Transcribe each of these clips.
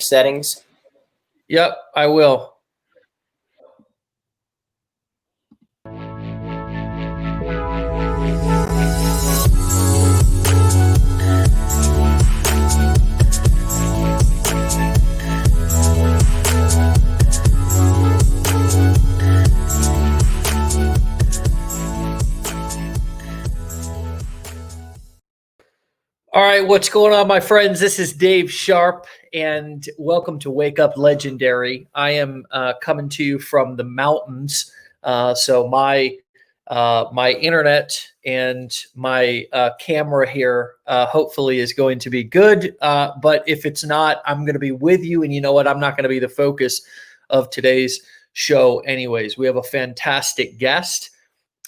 settings? Yep, I will. All right, what's going on, my friends? This is Dave Sharpe, and welcome to Wake Up Legendary. I am coming to you from the mountains, so my internet and my camera here hopefully is going to be good. But if it's not, I'm going to be with you, and you know what? I'm not going to be the focus of today's show, anyways. We have a fantastic guest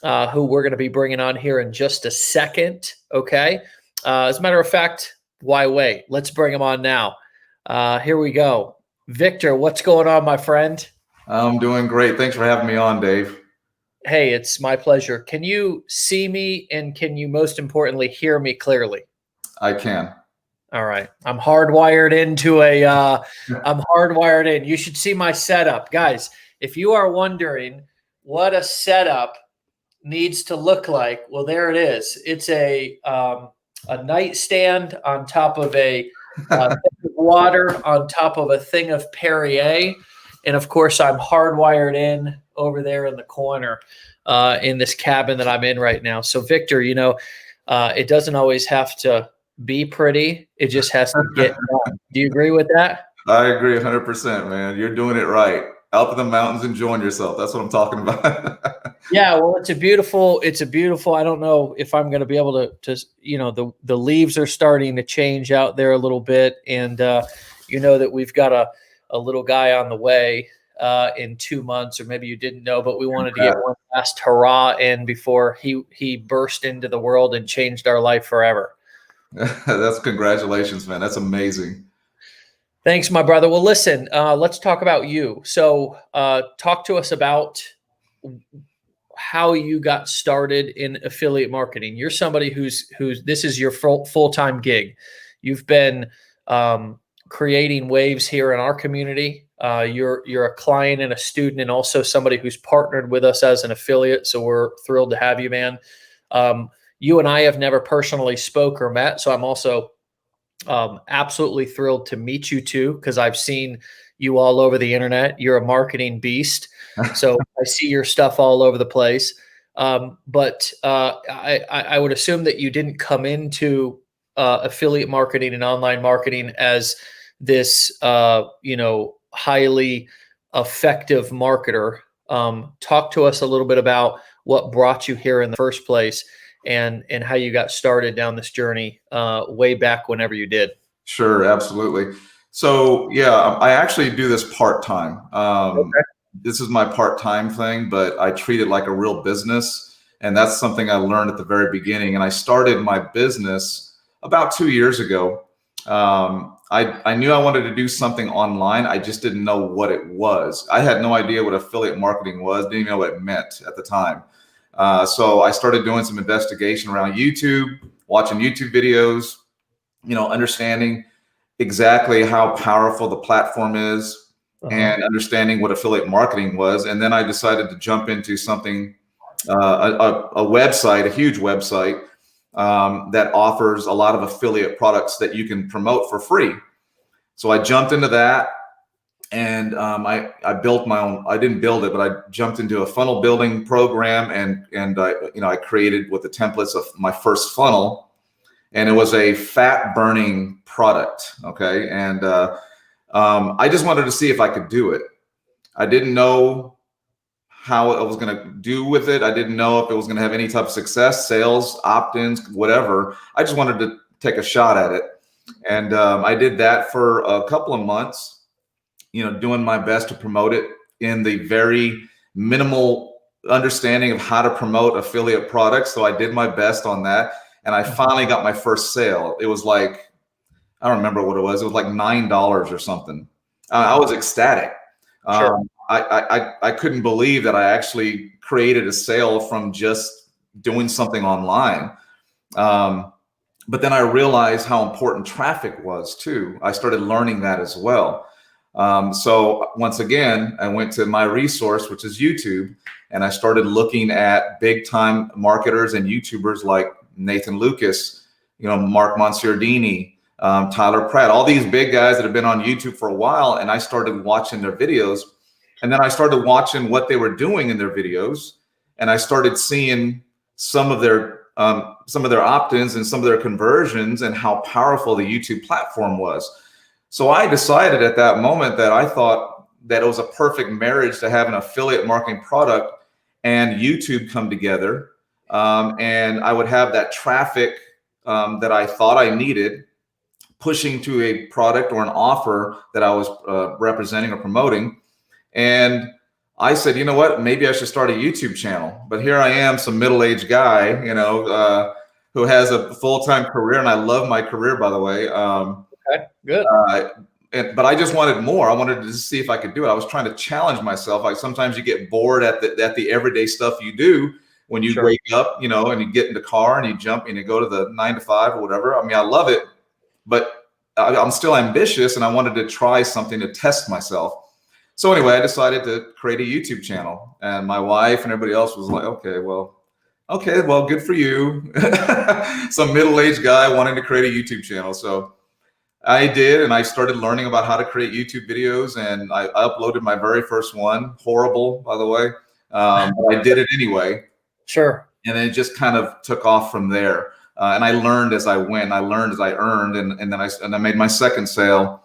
who we're going to be bringing on here in just a second. Okay. As a matter of fact, why wait? Let's bring him on now. Here we go. Victor, what's going on, my friend? I'm doing great. Thanks for having me on, Dave. Hey, it's my pleasure. Can you see me, and can you most importantly hear me clearly? I can. All right. I'm hardwired into I'm hardwired in. You should see my setup. Guys, if you are wondering what a setup needs to look like, well, there it is. It's a nightstand on top of a thing of water on top of a thing of Perrier. And of course, I'm hardwired in over there in the corner in this cabin that I'm in right now. So Victor, you know, it doesn't always have to be pretty. It just has to get done. Do you agree with that? I agree 100%, man. You're doing it right. Out in the mountains, enjoying yourself. That's what I'm talking about. Yeah, well, it's a beautiful, I don't know if I'm going to be able to, you know, the leaves are starting to change out there a little bit. And you know that we've got a little guy on the way in 2 months, or maybe you didn't know, but we wanted to get one last hurrah in before he burst into the world and changed our life forever. That's congratulations, man. That's amazing. Thanks, my brother. Well, listen, let's talk about you. So talk to us about how you got started in affiliate marketing. You're somebody who's this is your full-time gig. You've been creating waves here in our community. You're a client and a student, and also somebody who's partnered with us as an affiliate. So we're thrilled to have you, man. You and I have never personally spoke or met, so I'm also absolutely thrilled to meet you too, because I've seen you all over the internet. You're a marketing beast. So I see your stuff all over the place. But I would assume that you didn't come into affiliate marketing and online marketing as this, you know, highly effective marketer. Talk to us a little bit about what brought you here in the first place, and how you got started down this journey way back whenever you did. Sure, absolutely. So yeah, I actually do this part-time. Okay. This is my part-time thing, but I treat it like a real business. And that's something I learned at the very beginning. And I started my business about 2 years ago. I knew I wanted to do something online. I just didn't know what it was. I had no idea what affiliate marketing was, didn't even know what it meant at the time. So I started doing some investigation around YouTube, watching YouTube videos, you know, understanding exactly how powerful the platform is, and understanding what affiliate marketing was. And then I decided to jump into something, a website, a huge website that offers a lot of affiliate products that you can promote for free. So I jumped into that. And I built my own. I didn't build it, but I jumped into a funnel building program, and I created with the templates of my first funnel, and it was a fat burning product. Okay, and I just wanted to see if I could do it. I didn't know how I was going to do with it. I didn't know if it was going to have any type of success, sales, opt-ins, whatever. I just wanted to take a shot at it, and I did that for a couple of months. You know, doing my best to promote it in the very minimal understanding of how to promote affiliate products. So I did my best on that. And I finally got my first sale. It was like, I don't remember what it was. It was like $9 or something. I was ecstatic. Sure. I couldn't believe that I actually created a sale from just doing something online. But then I realized how important traffic was too. I started learning that as well. So once again, I went to my resource, which is YouTube, and I started looking at big time marketers and YouTubers like Nathan Lucas, Mark Monsiordini, Tyler Pratt, all these big guys that have been on YouTube for a while. And I started watching their videos, and then I started watching what they were doing in their videos. And I started seeing some of their opt-ins and some of their conversions and how powerful the YouTube platform was. So I decided at that moment that I thought that it was a perfect marriage to have an affiliate marketing product and YouTube come together. And I would have that traffic that I thought I needed pushing to a product or an offer that I was representing or promoting. And I said, you know what, maybe I should start a YouTube channel. But here I am, some middle-aged guy, who has a full-time career, and I love my career, by the way. Okay, good. But I just wanted more. I wanted to see if I could do it. I was trying to challenge myself. Like sometimes you get bored at the everyday stuff you do when you wake up, and you get in the car and you jump and you go to the 9 to 5 or whatever. I mean, I love it, but I'm still ambitious, and I wanted to try something to test myself. So anyway, I decided to create a YouTube channel, and my wife and everybody else was like, okay, well, good for you. Some middle-aged guy wanting to create a YouTube channel. So I did, and I started learning about how to create YouTube videos, and I uploaded my very first one. Horrible, by the way. But I did it anyway. Sure. And then it just kind of took off from there. And I learned as I went. I learned as I earned, and then I made my second sale,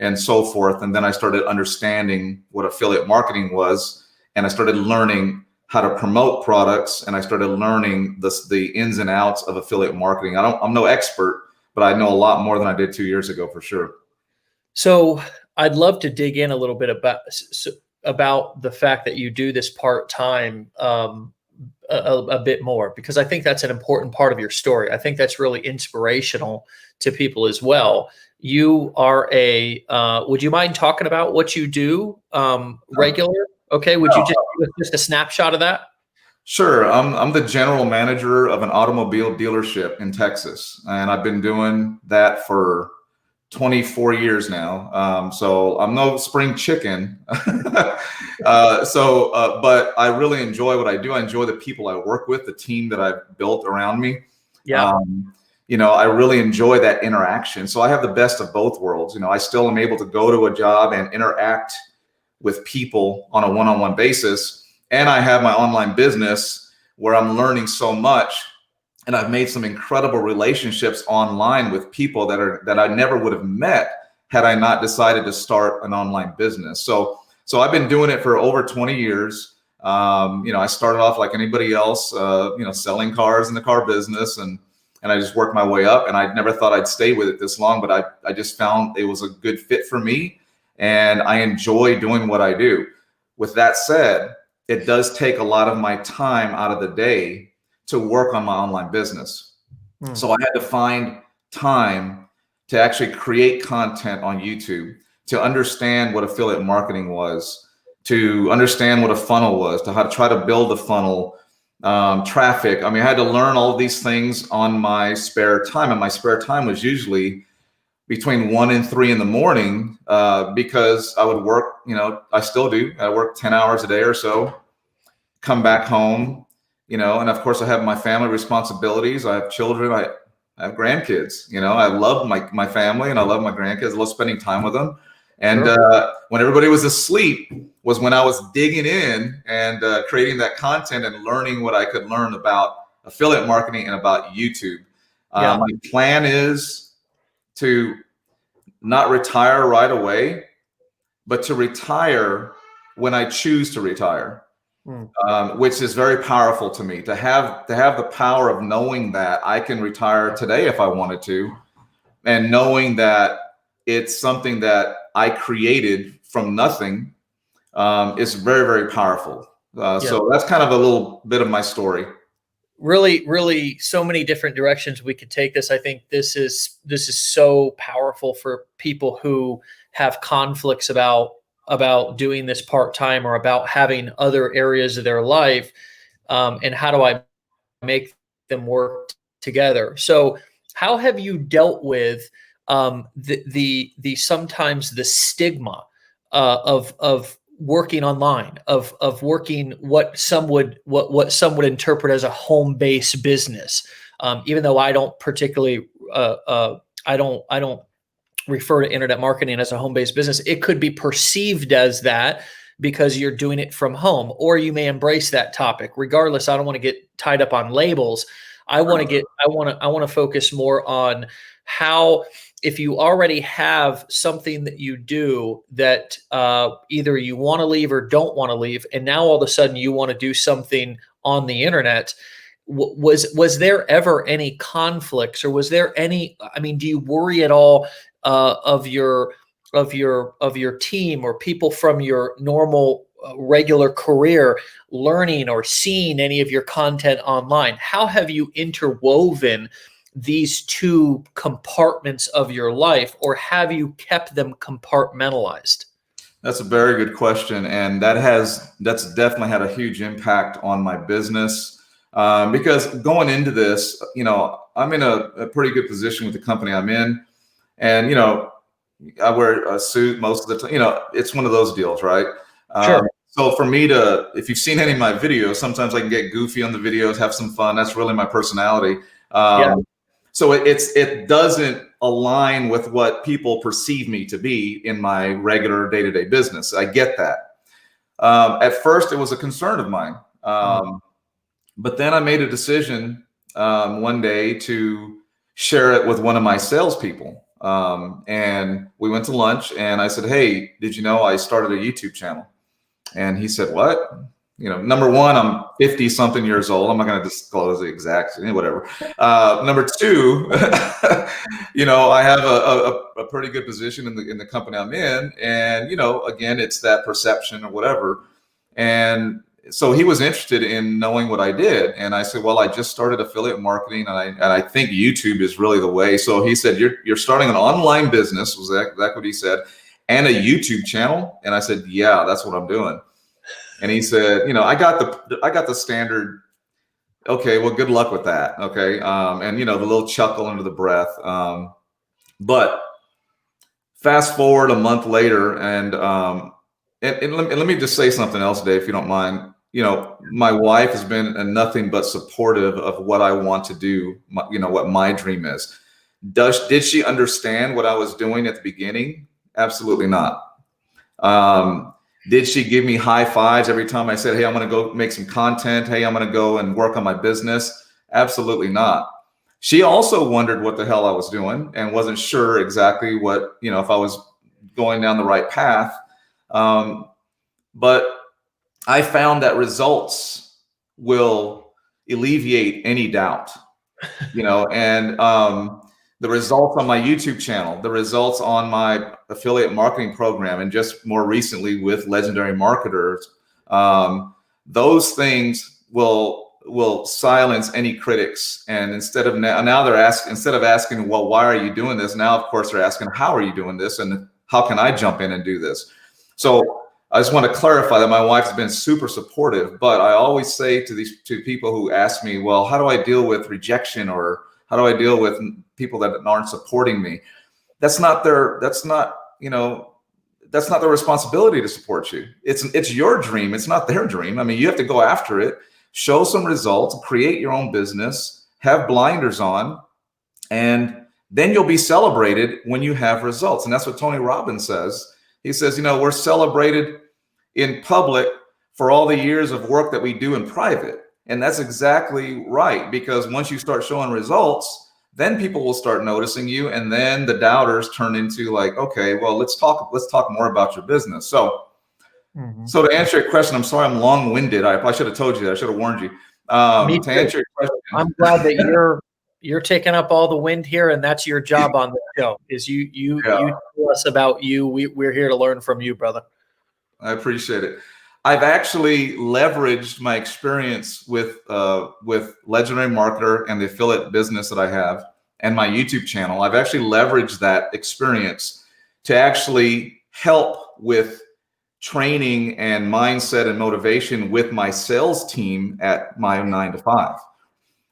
and so forth. And then I started understanding what affiliate marketing was, and I started learning how to promote products, and I started learning the ins and outs of affiliate marketing. I'm no expert, but I know a lot more than I did 2 years ago for sure. So I'd love to dig in a little bit about the fact that you do this part-time a bit more, because I think that's an important part of your story. I think that's really inspirational to people as well. You are would you mind talking about what you do regular? Okay. Would you just give us just a snapshot of that? Sure. I'm the general manager of an automobile dealership in Texas, and I've been doing that for 24 years now. So I'm no spring chicken. But I really enjoy what I do. I enjoy the people I work with, the team that I've built around me. Yeah. I really enjoy that interaction. So I have the best of both worlds. I still am able to go to a job and interact with people on a one-on-one basis. And I have my online business where I'm learning so much, and I've made some incredible relationships online with people that I never would have met had I not decided to start an online business. So I've been doing it for over 20 years. I started off like anybody else, selling cars in the car business, and I just worked my way up, and I never thought I'd stay with it this long, but I just found it was a good fit for me, and I enjoy doing what I do. With that said, it does take a lot of my time out of the day to work on my online business. So I had to find time to actually create content on YouTube, to understand what affiliate marketing was, to understand what a funnel was, to how to try to build a funnel, traffic. I mean, I had to learn all of these things on my spare time, and my spare time was usually between 1 and 3 in the morning, because I would work, I still do. I work 10 hours a day or so, come back home, and of course I have my family responsibilities. I have children. I have grandkids. I love my family, and I love my grandkids. I love spending time with them. And when everybody was asleep was when I was digging in and creating that content and learning what I could learn about affiliate marketing and about YouTube. My plan is to not retire right away, but to retire when I choose to retire, which is very powerful to me, to have the power of knowing that I can retire today if I wanted to, and knowing that it's something that I created from nothing, is very, very powerful. So that's kind of a little bit of my story. Really, really, so many different directions we could take this. I think this is so powerful for people who have conflicts about doing this part-time, or about having other areas of their life, and how do I make them work together. So how have you dealt with the sometimes the stigma of working online, of working what some would interpret as a home-based business? Even though I don't particularly I don't refer to internet marketing as a home-based business, it could be perceived as that because you're doing it from home, or you may embrace that topic. Regardless, I don't want to get tied up on labels. I want to focus more on how, if you already have something that you do that either you want to leave or don't want to leave, and now all of a sudden you want to do something on the internet. Was there ever any conflicts, or was there any? I mean, do you worry at all of your team or people from your normal regular career learning or seeing any of your content online? How have you interwoven these two compartments of your life, or have you kept them compartmentalized? That's a very good question, and that's definitely had a huge impact on my business. Because going into this, I'm in a pretty good position with the company I'm in, and I wear a suit most of the time. It's one of those deals, right? Sure. So for me if you've seen any of my videos, sometimes I can get goofy on the videos, have some fun. That's really my personality. Yeah. So it doesn't align with what people perceive me to be in my regular day-to-day business. I get that. At first, it was a concern of mine. But then I made a decision one day to share it with one of my salespeople. And we went to lunch, and I said, "Hey, did you know I started a YouTube channel?" And he said, "What?" Number one, I'm 50 something years old. I'm not going to disclose the exact, whatever. Number two, I have a pretty good position in the company I'm in. And, again, it's that perception or whatever. And so he was interested in knowing what I did. And I said, "Well, I just started affiliate marketing, and I think YouTube is really the way." So he said, "You're starting an online business," was that what he said, "and a YouTube channel?" And I said, "Yeah, that's what I'm doing." And he said, "I got the standard. Okay, well, good luck with that." Okay. And the little chuckle under the breath. But fast forward a month later, and let me just say something else, Dave, if you don't mind. My wife has been nothing but supportive of what I want to do, what my dream is. Did she understand what I was doing at the beginning? Absolutely not. Did she give me high fives every time I said, "Hey, I'm going to go make some content. Hey, I'm going to go and work on my business"? Absolutely not. She also wondered what the hell I was doing and wasn't sure exactly what, if I was going down the right path. But I found that results will alleviate any doubt, and the results on my YouTube channel, the results on my affiliate marketing program, and just more recently with Legendary Marketers, those things will silence any critics. And instead of asking, "Well, why are you doing this?" Now, of course, they're asking, "How are you doing this? And how can I jump in and do this?" So I just want to clarify that my wife's been super supportive, but I always say to people who ask me, "Well, how do I deal with rejection, or how do I deal with people that aren't supporting me?" That's not their responsibility to support you. It's your dream. It's not their dream. I mean, you have to go after it, show some results, create your own business, have blinders on, and then you'll be celebrated when you have results. And that's what Tony Robbins says. He says, we're celebrated in public for all the years of work that we do in private. And that's exactly right, because once you start showing results, then people will start noticing you. And then the doubters turn into like, "Okay, well, let's talk more about your business." So to answer your question, I'm sorry I'm long-winded. I should have told you that. I should have warned you. To answer your question, I'm glad that you're taking up all the wind here, and that's your job on the show. Is you tell us about you. We're here to learn from you, brother. I appreciate it. I've actually leveraged my experience with Legendary Marketer and the affiliate business that I have and my YouTube channel. I've actually leveraged that experience to actually help with training and mindset and motivation with my sales team at my 9 to 5.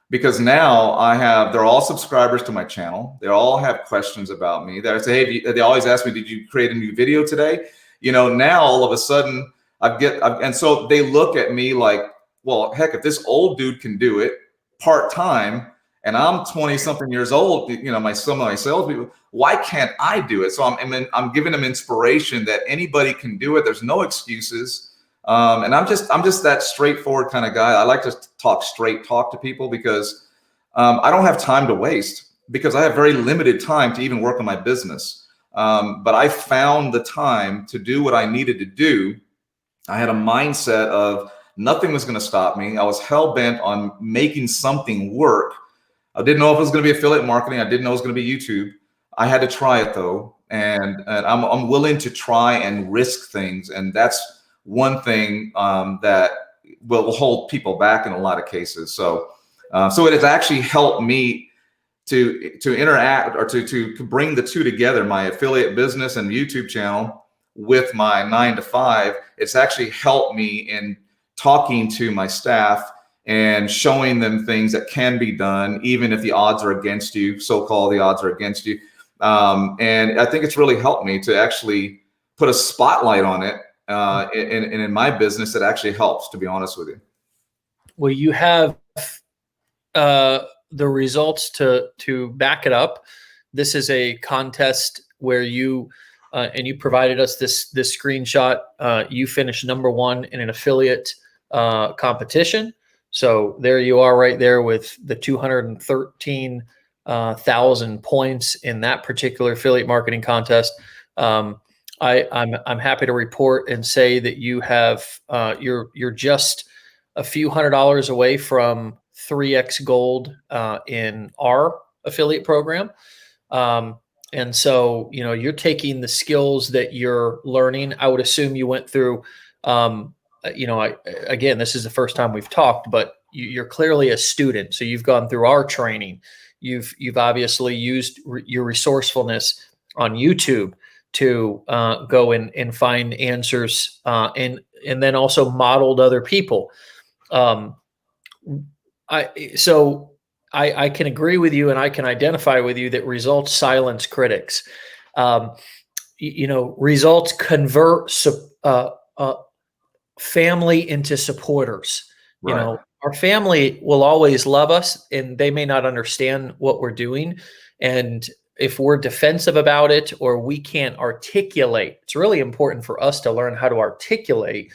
because now they're all subscribers to my channel. They all have questions about me. They say, hey, they always ask me, did you create a new video today? Now all of a sudden and so they look at me like, well, heck, if this old dude can do it part-time and I'm 20 something years old, some of my salespeople, why can't I do it? So I'm giving them inspiration that anybody can do it. There's no excuses. And I'm just that straightforward kind of guy. I like to talk to people because I don't have time to waste, because I have very limited time to even work on my business. But I found the time to do what I needed to do. I had a mindset of nothing was going to stop me. I was hell bent on making something work. I didn't know if it was going to be affiliate marketing. I didn't know it was going to be YouTube. I had to try it though. And I'm willing to try and risk things. And that's one thing that will hold people back in a lot of cases. So it has actually helped me to interact, or to bring the two together, my affiliate business and YouTube channel with my 9-to-5. It's actually helped me in talking to my staff and showing them things that can be done, even if the odds are against you, so-called the odds are against you. And I think it's really helped me to actually put a spotlight on it. In my business, it actually helps, to be honest with you. Well, you have the results to back it up. This is a contest where you and you provided us this screenshot. You finished #1 in an affiliate competition. So there you are, right there with the 213,000 points in that particular affiliate marketing contest. I'm happy to report and say that you have you're just a few $100s away from 3x gold in our affiliate program. And so, you're taking the skills that you're learning. I would assume you went through, again, this is the first time we've talked, but you're clearly a student. So you've gone through our training. You've obviously used your resourcefulness on YouTube to go and find answers, and then also modeled other people. I can agree with you, and I can identify with you that results silence critics. Results convert family into supporters. Right. Our family will always love us, and they may not understand what we're doing. And if we're defensive about it, or we can't articulate, it's really important for us to learn how to articulate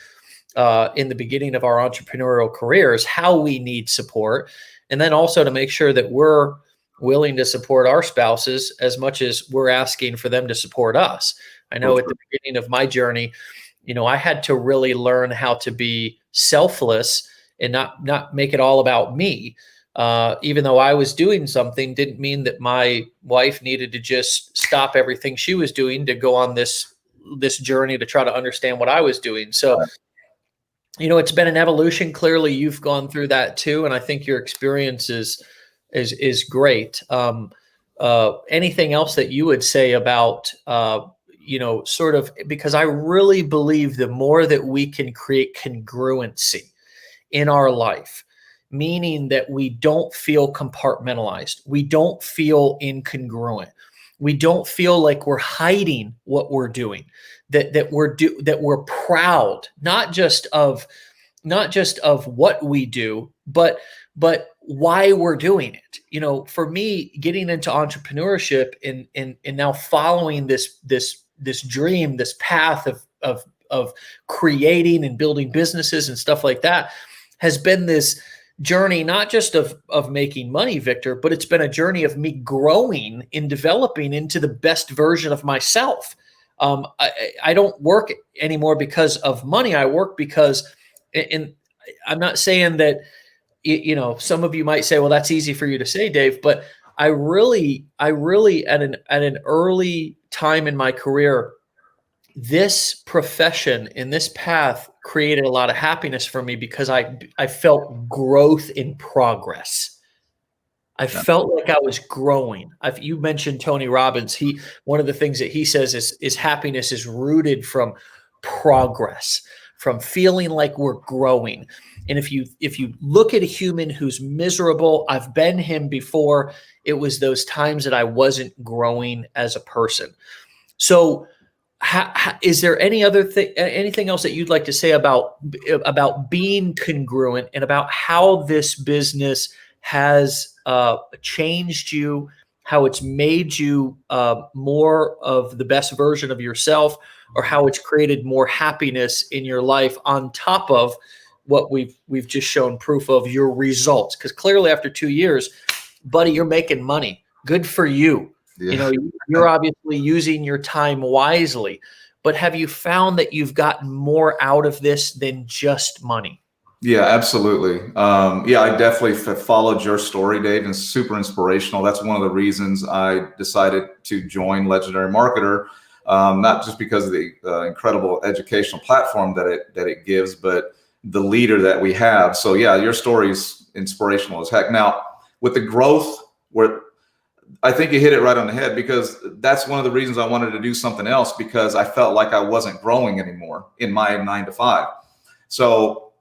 in the beginning of our entrepreneurial careers how we need support. And then also to make sure that we're willing to support our spouses as much as we're asking for them to support us. I know at the beginning of my journey, I had to really learn how to be selfless and not make it all about me. Even though I was doing something, didn't mean that my wife needed to just stop everything she was doing to go on this journey to try to understand what I was doing. So, it's been an evolution. Clearly, you've gone through that too, and I think your experience is great. Anything else that you would say about sort of, because I really believe the more that we can create congruency in our life, meaning that we don't feel compartmentalized, we don't feel incongruent, we don't feel like we're hiding what we're doing, that we're proud, not just of what we do, but why we're doing it. For me, getting into entrepreneurship and now following this dream, this path of creating and building businesses and stuff like that, has been this journey, not just of making money, Victor, but it's been a journey of me growing and developing into the best version of myself. I don't work anymore because of money. I work because, and I'm not saying that, some of you might say, well, that's easy for you to say, Dave, but I really at an early time in my career, this profession and this path created a lot of happiness for me because I felt growth in progress. I felt like I was growing. You mentioned Tony Robbins. One of the things that he says is happiness is rooted from progress, from feeling like we're growing. And if you look at a human who's miserable, I've been him before. It was those times that I wasn't growing as a person. So is there anything else that you'd like to say about being congruent and about how this business has changed you, how it's made you more of the best version of yourself, or how it's created more happiness in your life on top of what we've just shown proof of your results? Because clearly after 2 years, buddy, you're making money. Good for you. Yeah. You're obviously using your time wisely, but have you found that you've gotten more out of this than just money? Yeah, absolutely. Yeah, I definitely followed your story, Dave, and super inspirational. That's one of the reasons I decided to join Legendary Marketer, not just because of the incredible educational platform that it gives, but the leader that we have. So yeah, your story's inspirational as heck. Now, with the growth, I think you hit it right on the head, because that's one of the reasons I wanted to do something else, because I felt like I wasn't growing anymore in my 9 to 5. So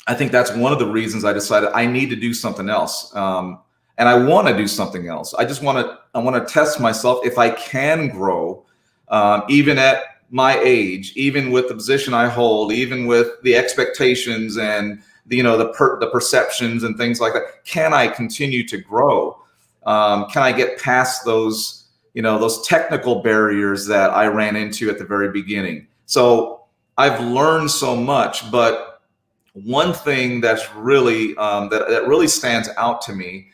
I think that's one of the reasons I decided I need to do something else. And I want to do something else. I want to test myself if I can grow, even at my age, even with the position I hold, even with the expectations and the perceptions and things like that. Can I continue to grow? Can I get past those technical barriers that I ran into at the very beginning? So I've learned so much, but one thing that's really that really stands out to me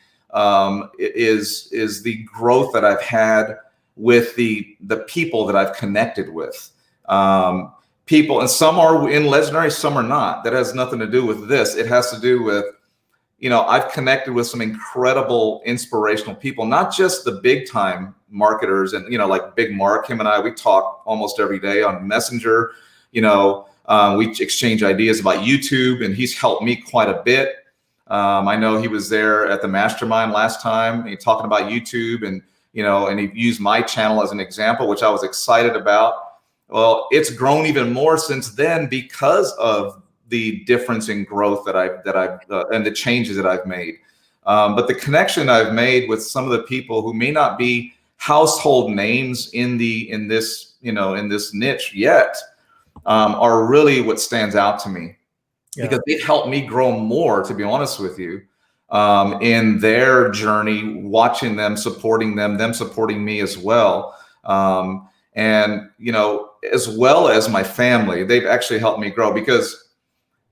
is the growth that I've had with the people that I've connected with. People, and some are in Legendary, some are not. That has nothing to do with this. It has to do with, I've connected with some incredible, inspirational people, not just the big time marketers and, like Big Mark, him and I, we talk almost every day on Messenger. We exchange ideas about YouTube, and he's helped me quite a bit. I know he was there at the mastermind last time, and talking about YouTube, and, and he used my channel as an example, which I was excited about. Well, it's grown even more since then because of the difference in growth that I've and the changes that I've made. But the connection I've made with some of the people who may not be household names in this niche yet, are really what stands out to me. Yeah. Because they've helped me grow more, to be honest with you, in their journey, watching them, supporting them supporting me as well. And, as well as my family, they've actually helped me grow, because,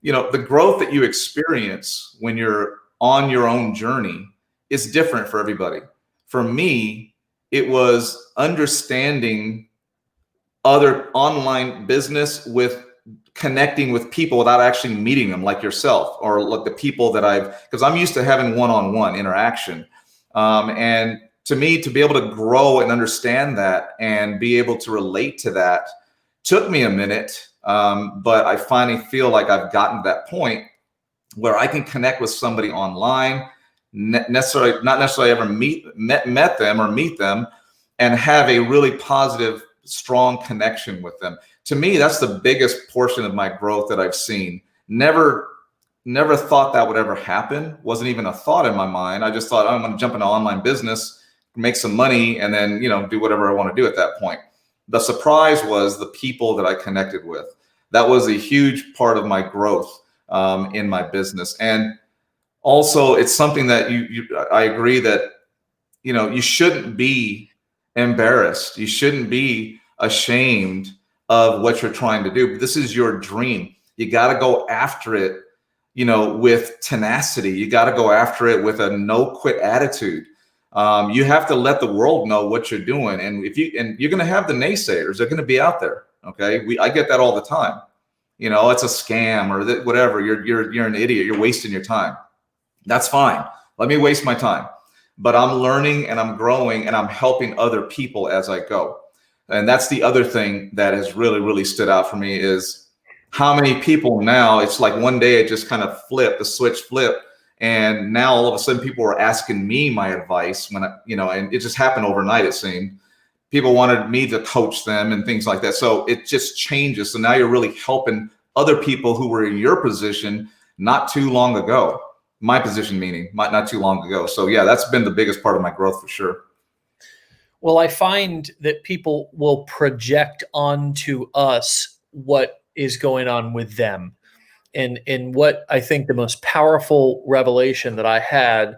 the growth that you experience when you're on your own journey is different for everybody. For me, it was understanding other online business with connecting with people without actually meeting them, like yourself, or like the people that because I'm used to having one-on-one interaction. And to me, to be able to grow and understand that and be able to relate to that took me a minute. But I finally feel like I've gotten to that point where I can connect with somebody online, not necessarily ever met them or meet them, and have a really positive, strong connection with them. To me, that's the biggest portion of my growth that I've seen. Never thought that would ever happen. Wasn't even a thought in my mind. I just thought, I'm going to jump into online business, make some money, and then, do whatever I want to do at that point. The surprise was the people that I connected with. That was a huge part of my growth in my business. And also, it's something that I agree that, you shouldn't be embarrassed. You shouldn't be ashamed of what you're trying to do. This is your dream. You got to go after it, with tenacity. You got to go after it with a no quit attitude. You have to let the world know what you're doing. And you're going to have the naysayers. They're going to be out there. Okay. I get that all the time. It's a scam or whatever. You're an idiot. You're wasting your time. That's fine. Let me waste my time. But I'm learning and I'm growing and I'm helping other people as I go. And that's the other thing that has really, really stood out for me is how many people now, it's like one day it just kind of flipped, the switch flipped. And now all of a sudden people were asking me my advice when and it just happened overnight, it seemed. People wanted me to coach them and things like that. So it just changes. So now you're really helping other people who were in your position not too long ago. My position meaning not too long ago. So yeah, that's been the biggest part of my growth for sure. Well, I find that people will project onto us what is going on with them. And what I think the most powerful revelation that I had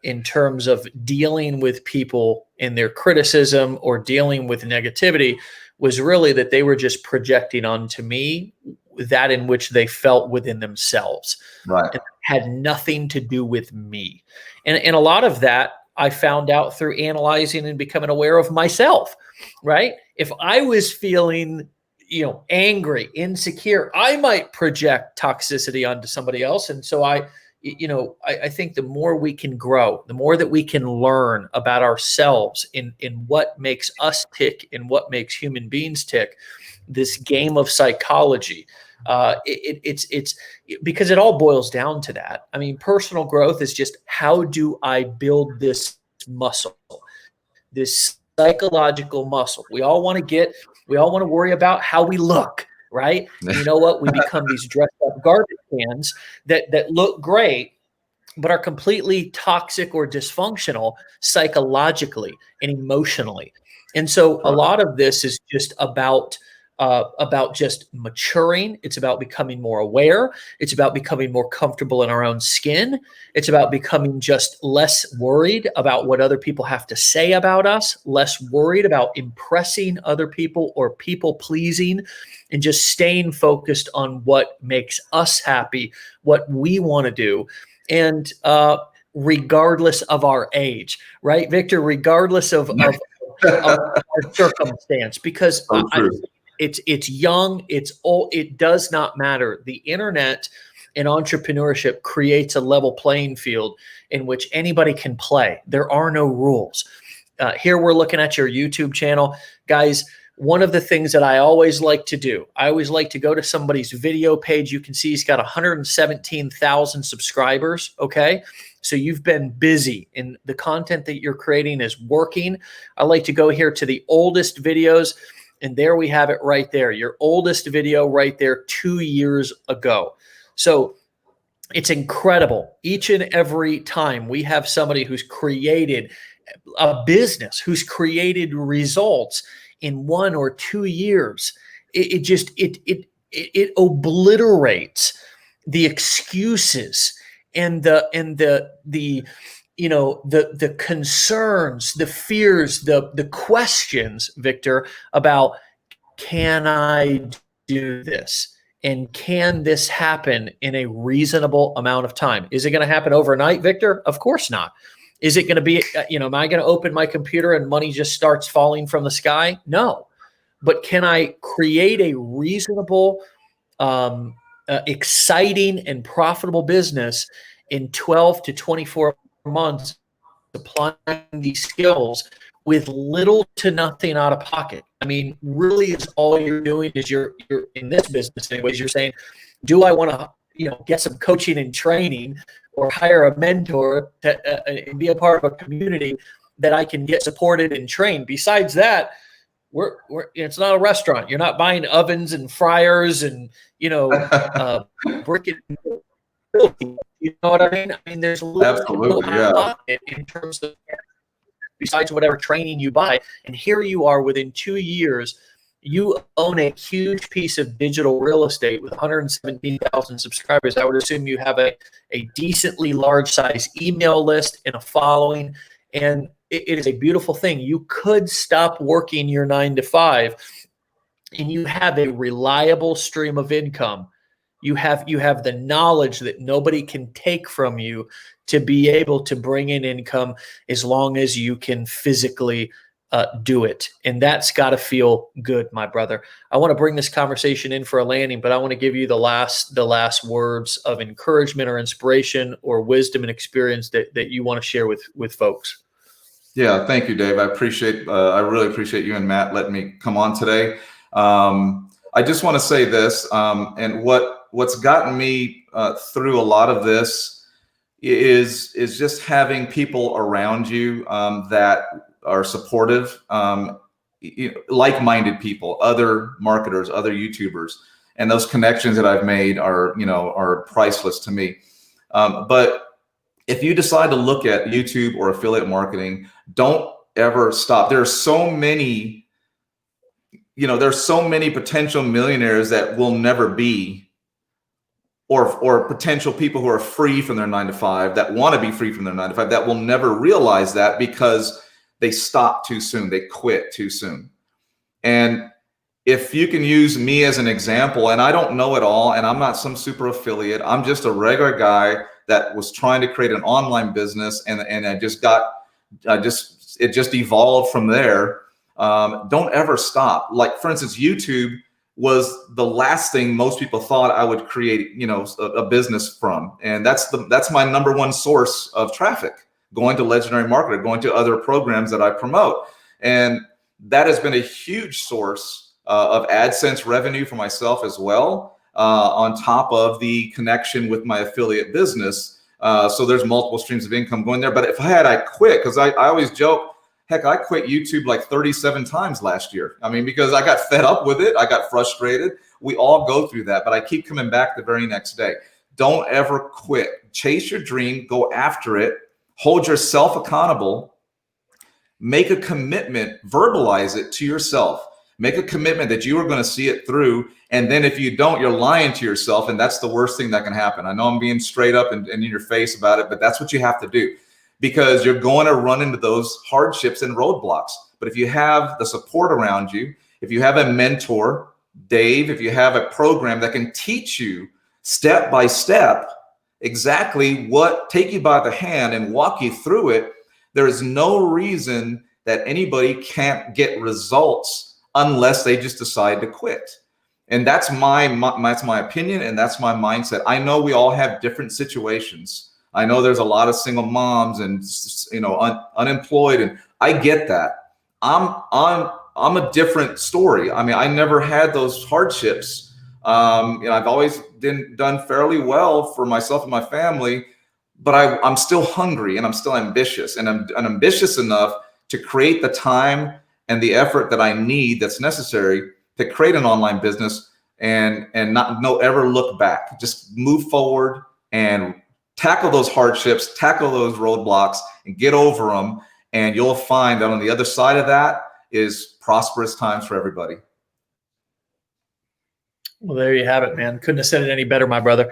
in terms of dealing with people in their criticism or dealing with negativity was really that they were just projecting onto me that in which they felt within themselves. Right. And had nothing to do with me. And a lot of that I found out through analyzing and becoming aware of myself, right? If I was feeling, angry, insecure, I might project toxicity onto somebody else. And so I think the more we can grow, the more that we can learn about ourselves in what makes us tick and what makes human beings tick, this game of psychology, it's because it all boils down to that. I mean, personal growth is just, how do I build this muscle, this psychological muscle? We all want to worry about how we look, right? And you know what? We become these dressed up garbage cans that look great, but are completely toxic or dysfunctional psychologically and emotionally. And so a lot of this is just about just maturing. It's about becoming more aware. It's about becoming more comfortable in our own skin. It's about becoming just less worried about what other people have to say about us, less worried about impressing other people or people pleasing, and just staying focused on what makes us happy, what we want to do. And regardless of our age, right, Victor, regardless of our circumstance, because it's young, it's old, it does not matter. The internet and entrepreneurship creates a level playing field in which anybody can play. There are no rules. Here we're looking at your YouTube channel. Guys, one of the things that I always like to do, I always like to go to somebody's video page. You can see he's got 117,000 subscribers, okay? So you've been busy and the content that you're creating is working. I like to go here to the oldest videos, and there we have it right there. Your oldest video right there 2 years ago. So it's incredible. Each and every time we have somebody who's created a business, who's created results in 1 or 2 years, it obliterates the excuses and the concerns, the fears, the questions, Victor, about, can I do this? And can this happen in a reasonable amount of time? Is it going to happen overnight, Victor? Of course not. Is it going to be, am I going to open my computer and money just starts falling from the sky? No. But can I create a reasonable, exciting, and profitable business in 12 to 24 months, applying these skills with little to nothing out of pocket? I mean, really, is all you're doing is you're in this business anyways, you're saying, do I want to get some coaching and training, or hire a mentor to and be a part of a community that I can get supported and trained? Besides that, we're it's not a restaurant. You're not buying ovens and fryers and brick and mortar. You know what I mean? I mean, there's a little in terms of, besides whatever training you buy. And here you are, within 2 years, you own a huge piece of digital real estate with 117,000 subscribers. I would assume you have a decently large size email list and a following. And it is a beautiful thing. You could stop working your 9 to 5 and you have a reliable stream of income. You have the knowledge that nobody can take from you to be able to bring in income, as long as you can physically do it. And that's got to feel good, my brother. I want to bring this conversation in for a landing, but I want to give you the last words of encouragement or inspiration or wisdom and experience that you want to share with folks. Yeah, thank you, Dave. I really appreciate you and Matt letting me come on today. I just want to say this, and what's gotten me through a lot of this is just having people around you that are supportive, like-minded people, other marketers, other YouTubers. And those connections that I've made are, are priceless to me. But if you decide to look at YouTube or affiliate marketing, don't ever stop. There's so many potential millionaires that will never be, or potential people who are free from their 9 to 5, that want to be free from their 9 to 5, that will never realize that because they stop too soon. They quit too soon. And if you can use me as an example, and I don't know it all, and I'm not some super affiliate, I'm just a regular guy that was trying to create an online business, and it just evolved from there. Don't ever stop. Like, for instance, YouTube was the last thing most people thought I would create, a business from. And that's my number one source of traffic, going to Legendary Marketer, going to other programs that I promote. And that has been a huge source of AdSense revenue for myself as well, on top of the connection with my affiliate business. So there's multiple streams of income going there. But if I quit, because I always joke, heck, I quit YouTube like 37 times last year. I mean, because I got fed up with it. I got frustrated. We all go through that, but I keep coming back the very next day. Don't ever quit. Chase your dream, go after it, hold yourself accountable, make a commitment, verbalize it to yourself. Make a commitment that you are going to see it through. And then if you don't, you're lying to yourself. And that's the worst thing that can happen. I know I'm being straight up and in your face about it, but that's what you have to do, because you're going to run into those hardships and roadblocks. But if you have the support around you, if you have a mentor, Dave, if you have a program that can teach you step by step exactly what, take you by the hand and walk you through it, there is no reason that anybody can't get results unless they just decide to quit. And that's my opinion, and that's my mindset. I know we all have different situations. I know there's a lot of single moms and unemployed, and I get that. I'm a different story. I mean, I never had those hardships. I've always done fairly well for myself and my family, but I'm still hungry and I'm still ambitious, and I'm ambitious enough to create the time and the effort that I need, that's necessary to create an online business, and not ever look back. Just move forward and tackle those hardships, tackle those roadblocks, and get over them. And you'll find that on the other side of that is prosperous times for everybody. Well, there you have it, man. Couldn't have said it any better, my brother.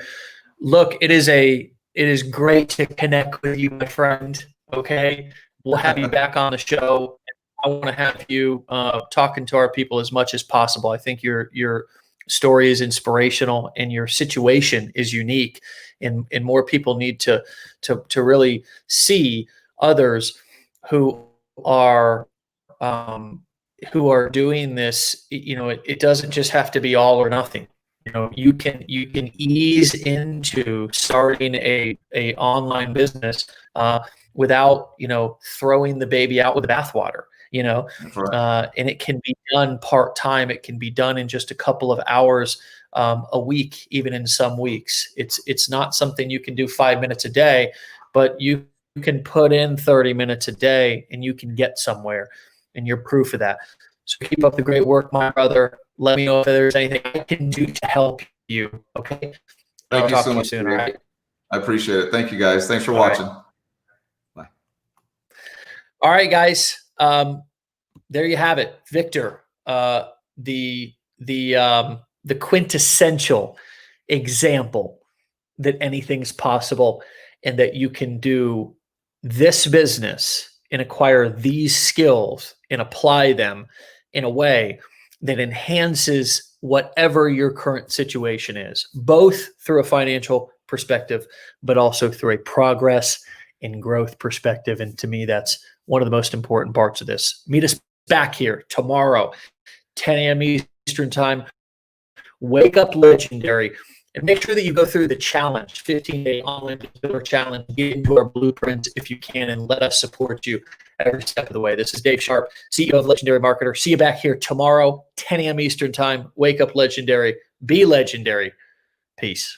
Look, it is great to connect with you, my friend. Okay, we'll have you back on the show. I want to have you talking to our people as much as possible. I think your story is inspirational, and your situation is unique, and more people need to really see others who are doing this. It doesn't just have to be all or nothing. You can ease into starting a online business without throwing the baby out with the bathwater. Right. And it can be done part-time. It can be done in just a couple of hours a week, even in some weeks. It's not something you can do 5 minutes a day, but you can put in 30 minutes a day and you can get somewhere, and you're proof of that. So keep up the great work, my brother. Let me know if there's anything I can do to help you. Okay. Thank you so much. Soon, all right. I appreciate it. Thank you, guys. Thanks for watching. Bye. All right, guys. There you have it, Victor. The quintessential example that anything's possible, and that you can do this business and acquire these skills and apply them in a way that enhances whatever your current situation is, both through a financial perspective, but also through a progress and growth perspective. And to me, that's one of the most important parts of this. Meet us back here tomorrow, 10 a.m. Eastern time. Wake up legendary, and make sure that you go through the challenge, 15-day online builder challenge. Get into our blueprint if you can, and let us support you every step of the way. This is Dave Sharpe, CEO of Legendary Marketer. See you back here tomorrow, 10 a.m. Eastern time. Wake up legendary. Be legendary. Peace.